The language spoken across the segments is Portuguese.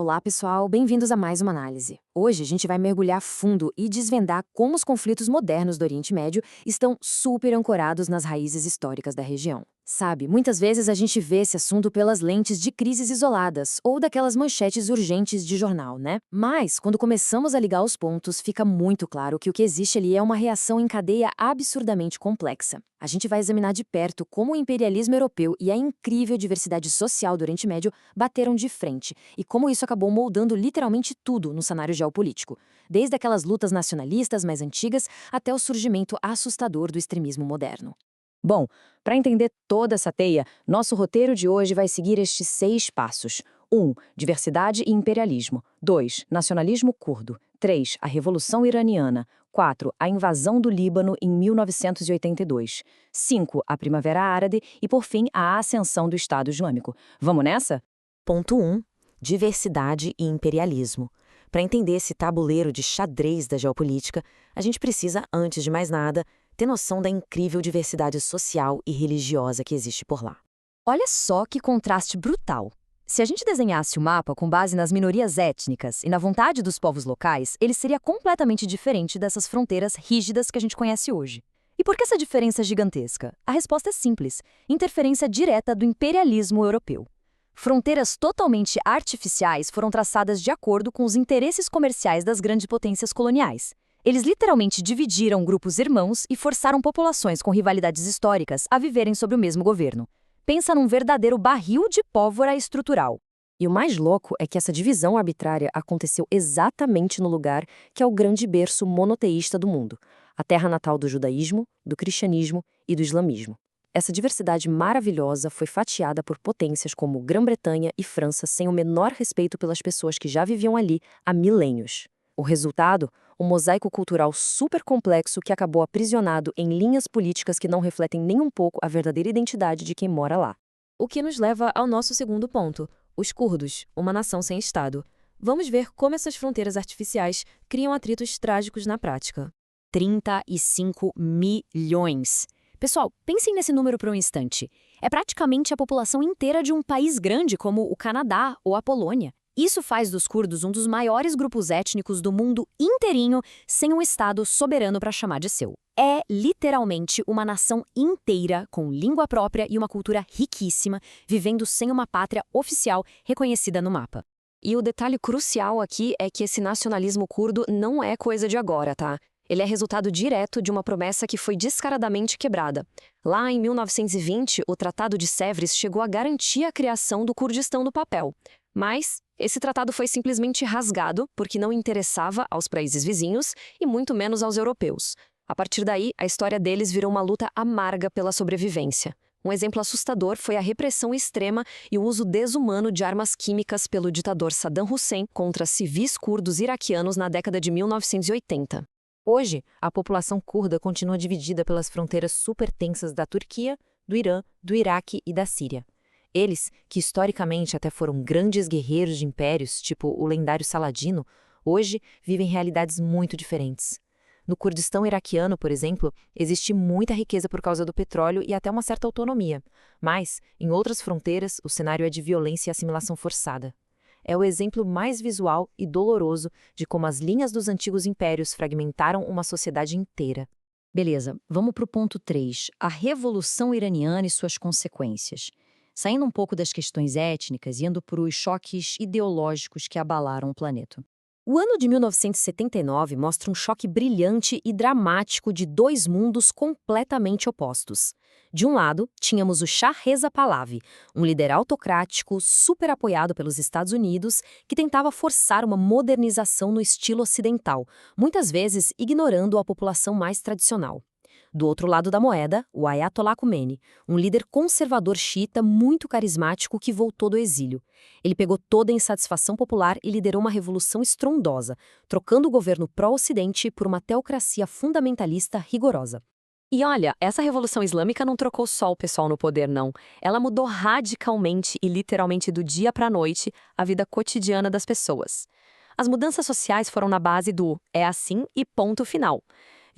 Olá, pessoal, bem-vindos a mais uma análise. Hoje a gente vai mergulhar fundo e desvendar como os conflitos modernos do Oriente Médio estão super ancorados nas raízes históricas da região. Sabe, muitas vezes a gente vê esse assunto pelas lentes de crises isoladas ou daquelas manchetes urgentes de jornal, né? Mas, quando começamos a ligar os pontos, fica muito claro que o que existe ali é uma reação em cadeia absurdamente complexa. A gente vai examinar de perto como o imperialismo europeu e a incrível diversidade social do Oriente Médio bateram de frente e como isso acabou moldando literalmente tudo no cenário geopolítico, desde aquelas lutas nacionalistas mais antigas até o surgimento assustador do extremismo moderno. Bom, para entender toda essa teia, nosso roteiro de hoje vai seguir estes 6 passos. 1. Diversidade e imperialismo. 2. Nacionalismo curdo. 3. A Revolução Iraniana. 4. A invasão do Líbano em 1982. 5. A Primavera Árabe e, por fim, a ascensão do Estado Islâmico. Vamos nessa? Ponto 1. Diversidade e imperialismo. Para entender esse tabuleiro de xadrez da geopolítica, a gente precisa, antes de mais nada, ter noção da incrível diversidade social e religiosa que existe por lá. Olha só que contraste brutal. Se a gente desenhasse o mapa com base nas minorias étnicas e na vontade dos povos locais, ele seria completamente diferente dessas fronteiras rígidas que a gente conhece hoje. E por que essa diferença é gigantesca? A resposta é simples: interferência direta do imperialismo europeu. Fronteiras totalmente artificiais foram traçadas de acordo com os interesses comerciais das grandes potências coloniais. Eles literalmente dividiram grupos irmãos e forçaram populações com rivalidades históricas a viverem sob o mesmo governo. Pensa num verdadeiro barril de pólvora estrutural. E o mais louco é que essa divisão arbitrária aconteceu exatamente no lugar que é o grande berço monoteísta do mundo, a terra natal do judaísmo, do cristianismo e do islamismo. Essa diversidade maravilhosa foi fatiada por potências como Grã-Bretanha e França sem o menor respeito pelas pessoas que já viviam ali há milênios. O resultado? Um mosaico cultural super complexo que acabou aprisionado em linhas políticas que não refletem nem um pouco a verdadeira identidade de quem mora lá. O que nos leva ao nosso segundo ponto, os curdos, uma nação sem Estado. Vamos ver como essas fronteiras artificiais criam atritos trágicos na prática. 35 milhões. Pessoal, pensem nesse número por um instante. É praticamente a população inteira de um país grande como o Canadá ou a Polônia. Isso faz dos curdos um dos maiores grupos étnicos do mundo inteirinho, sem um Estado soberano para chamar de seu. É literalmente uma nação inteira, com língua própria e uma cultura riquíssima, vivendo sem uma pátria oficial reconhecida no mapa. E o detalhe crucial aqui é que esse nacionalismo curdo não é coisa de agora, tá? Ele é resultado direto de uma promessa que foi descaradamente quebrada. Lá em 1920, o Tratado de Sèvres chegou a garantir a criação do Kurdistão no papel. Mas esse tratado foi simplesmente rasgado porque não interessava aos países vizinhos e muito menos aos europeus. A partir daí, a história deles virou uma luta amarga pela sobrevivência. Um exemplo assustador foi a repressão extrema e o uso desumano de armas químicas pelo ditador Saddam Hussein contra civis curdos iraquianos na década de 1980. Hoje, a população curda continua dividida pelas fronteiras super tensas da Turquia, do Irã, do Iraque e da Síria. Eles, que historicamente até foram grandes guerreiros de impérios, tipo o lendário Saladino, hoje vivem realidades muito diferentes. No Kurdistão iraquiano, por exemplo, existe muita riqueza por causa do petróleo e até uma certa autonomia. Mas, em outras fronteiras, o cenário é de violência e assimilação forçada. É o exemplo mais visual e doloroso de como as linhas dos antigos impérios fragmentaram uma sociedade inteira. Beleza, vamos para o ponto 3, a Revolução Iraniana e suas consequências. Saindo um pouco das questões étnicas e indo para os choques ideológicos que abalaram o planeta. O ano de 1979 mostra um choque brilhante e dramático de dois mundos completamente opostos. De um lado, tínhamos o Shah Reza Pahlavi, um líder autocrático super apoiado pelos Estados Unidos que tentava forçar uma modernização no estilo ocidental, muitas vezes ignorando a população mais tradicional. Do outro lado da moeda, o Ayatollah Khomeini, um líder conservador xiita muito carismático que voltou do exílio. Ele pegou toda a insatisfação popular e liderou uma revolução estrondosa, trocando o governo pró-ocidente por uma teocracia fundamentalista rigorosa. E olha, essa Revolução Islâmica não trocou só o pessoal no poder, não. Ela mudou radicalmente e literalmente do dia para a noite a vida cotidiana das pessoas. As mudanças sociais foram na base do "é assim e ponto final".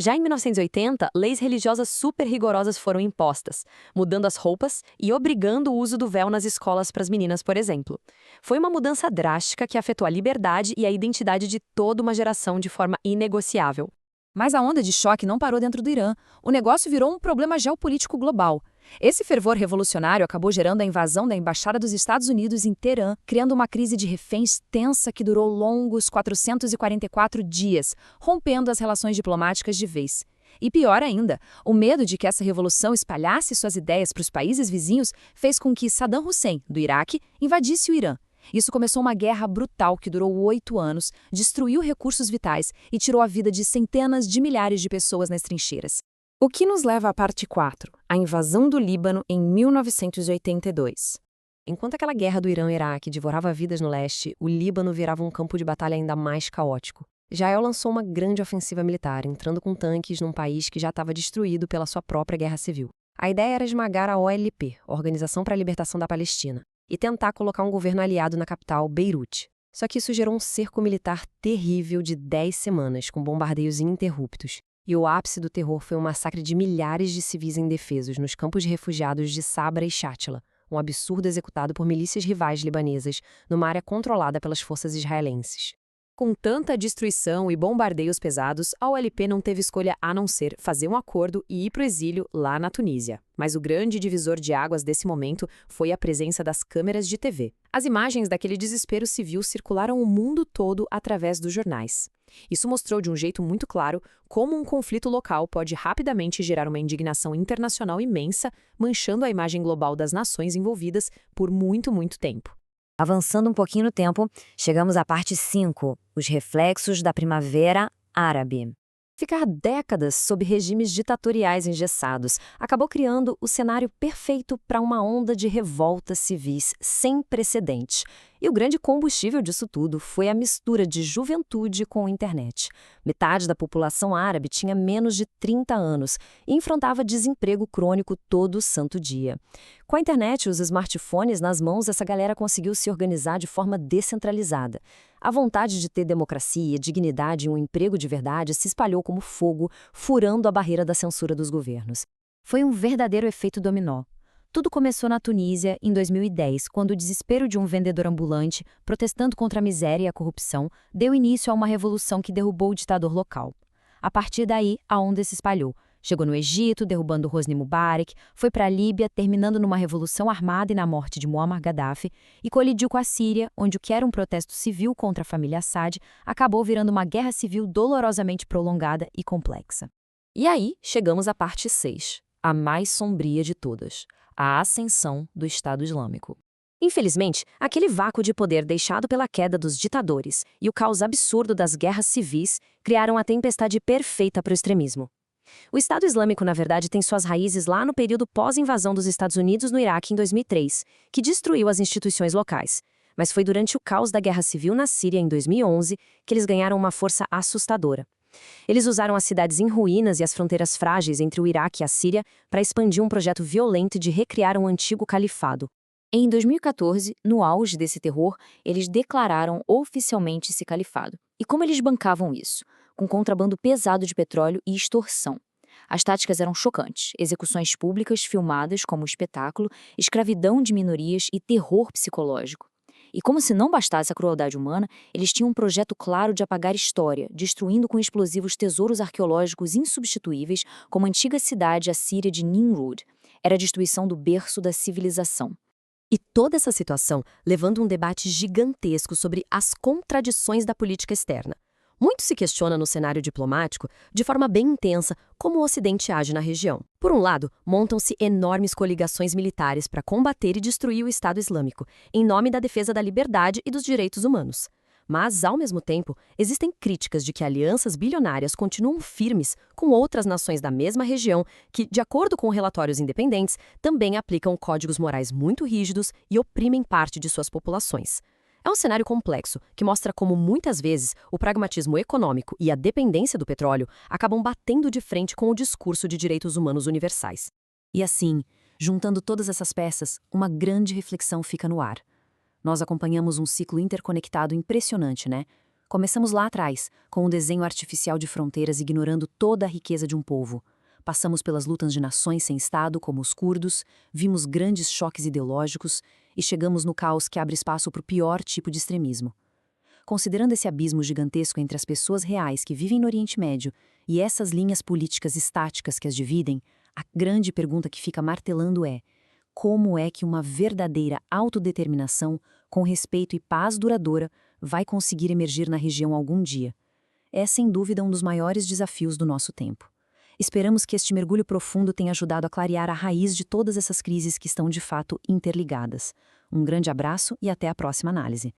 Já em 1980, leis religiosas super rigorosas foram impostas, mudando as roupas e obrigando o uso do véu nas escolas para as meninas, por exemplo. Foi uma mudança drástica que afetou a liberdade e a identidade de toda uma geração de forma inegociável. Mas a onda de choque não parou dentro do Irã. O negócio virou um problema geopolítico global. Esse fervor revolucionário acabou gerando a invasão da Embaixada dos Estados Unidos em Teherã, criando uma crise de reféns tensa que durou longos 444 dias, rompendo as relações diplomáticas de vez. E pior ainda, o medo de que essa revolução espalhasse suas ideias para os países vizinhos fez com que Saddam Hussein, do Iraque, invadisse o Irã. Isso começou uma guerra brutal que durou 8 anos, destruiu recursos vitais e tirou a vida de centenas de milhares de pessoas nas trincheiras. O que nos leva à parte 4, a invasão do Líbano em 1982. Enquanto aquela guerra do Irã-Iraque devorava vidas no leste, o Líbano virava um campo de batalha ainda mais caótico. Israel lançou uma grande ofensiva militar, entrando com tanques num país que já estava destruído pela sua própria guerra civil. A ideia era esmagar a OLP, Organização para a Libertação da Palestina, e tentar colocar um governo aliado na capital, Beirute. Só que isso gerou um cerco militar terrível de 10 semanas, com bombardeios ininterruptos. E o ápice do terror foi um massacre de milhares de civis indefesos nos campos de refugiados de Sabra e Shatila, um absurdo executado por milícias rivais libanesas numa área controlada pelas forças israelenses. Com tanta destruição e bombardeios pesados, a OLP não teve escolha a não ser fazer um acordo e ir para o exílio lá na Tunísia. Mas o grande divisor de águas desse momento foi a presença das câmeras de TV. As imagens daquele desespero civil circularam o mundo todo através dos jornais. Isso mostrou de um jeito muito claro como um conflito local pode rapidamente gerar uma indignação internacional imensa, manchando a imagem global das nações envolvidas por muito, muito tempo. Avançando um pouquinho no tempo, chegamos à parte 5, os reflexos da Primavera Árabe. Ficar décadas sob regimes ditatoriais engessados acabou criando o cenário perfeito para uma onda de revoltas civis sem precedente. E o grande combustível disso tudo foi a mistura de juventude com a internet. Metade da população árabe tinha menos de 30 anos e enfrentava desemprego crônico todo santo dia. Com a internet e os smartphones nas mãos, essa galera conseguiu se organizar de forma descentralizada. A vontade de ter democracia, dignidade e um emprego de verdade se espalhou como fogo, furando a barreira da censura dos governos. Foi um verdadeiro efeito dominó. Tudo começou na Tunísia, em 2010, quando o desespero de um vendedor ambulante, protestando contra a miséria e a corrupção, deu início a uma revolução que derrubou o ditador local. A partir daí, a onda se espalhou. Chegou no Egito, derrubando Hosni Mubarak, foi para a Líbia, terminando numa revolução armada e na morte de Muammar Gaddafi, e colidiu com a Síria, onde o que era um protesto civil contra a família Assad acabou virando uma guerra civil dolorosamente prolongada e complexa. E aí, chegamos à parte 6, a mais sombria de todas, a ascensão do Estado Islâmico. Infelizmente, aquele vácuo de poder deixado pela queda dos ditadores e o caos absurdo das guerras civis criaram a tempestade perfeita para o extremismo. O Estado Islâmico, na verdade, tem suas raízes lá no período pós-invasão dos Estados Unidos no Iraque em 2003, que destruiu as instituições locais. Mas foi durante o caos da Guerra Civil na Síria, em 2011, que eles ganharam uma força assustadora. Eles usaram as cidades em ruínas e as fronteiras frágeis entre o Iraque e a Síria para expandir um projeto violento de recriar um antigo califado. Em 2014, no auge desse terror, eles declararam oficialmente esse califado. E como eles bancavam isso? Com contrabando pesado de petróleo e extorsão. As táticas eram chocantes, execuções públicas filmadas como espetáculo, escravidão de minorias e terror psicológico. E como se não bastasse a crueldade humana, eles tinham um projeto claro de apagar história, destruindo com explosivos tesouros arqueológicos insubstituíveis, como a antiga cidade assíria de Nimrud. Era a destruição do berço da civilização. E toda essa situação levando um debate gigantesco sobre as contradições da política externa. Muito se questiona no cenário diplomático, de forma bem intensa, como o Ocidente age na região. Por um lado, montam-se enormes coligações militares para combater e destruir o Estado Islâmico, em nome da defesa da liberdade e dos direitos humanos. Mas, ao mesmo tempo, existem críticas de que alianças bilionárias continuam firmes com outras nações da mesma região que, de acordo com relatórios independentes, também aplicam códigos morais muito rígidos e oprimem parte de suas populações. É um cenário complexo que mostra como, muitas vezes, o pragmatismo econômico e a dependência do petróleo acabam batendo de frente com o discurso de direitos humanos universais. E assim, juntando todas essas peças, uma grande reflexão fica no ar. Nós acompanhamos um ciclo interconectado impressionante, né? Começamos lá atrás, com um desenho artificial de fronteiras ignorando toda a riqueza de um povo. Passamos pelas lutas de nações sem Estado, como os curdos, vimos grandes choques ideológicos e chegamos no caos que abre espaço para o pior tipo de extremismo. Considerando esse abismo gigantesco entre as pessoas reais que vivem no Oriente Médio e essas linhas políticas estáticas que as dividem, a grande pergunta que fica martelando é: como é que uma verdadeira autodeterminação, com respeito e paz duradoura, vai conseguir emergir na região algum dia? É, sem dúvida, um dos maiores desafios do nosso tempo. Esperamos que este mergulho profundo tenha ajudado a clarear a raiz de todas essas crises que estão de fato interligadas. Um grande abraço e até a próxima análise.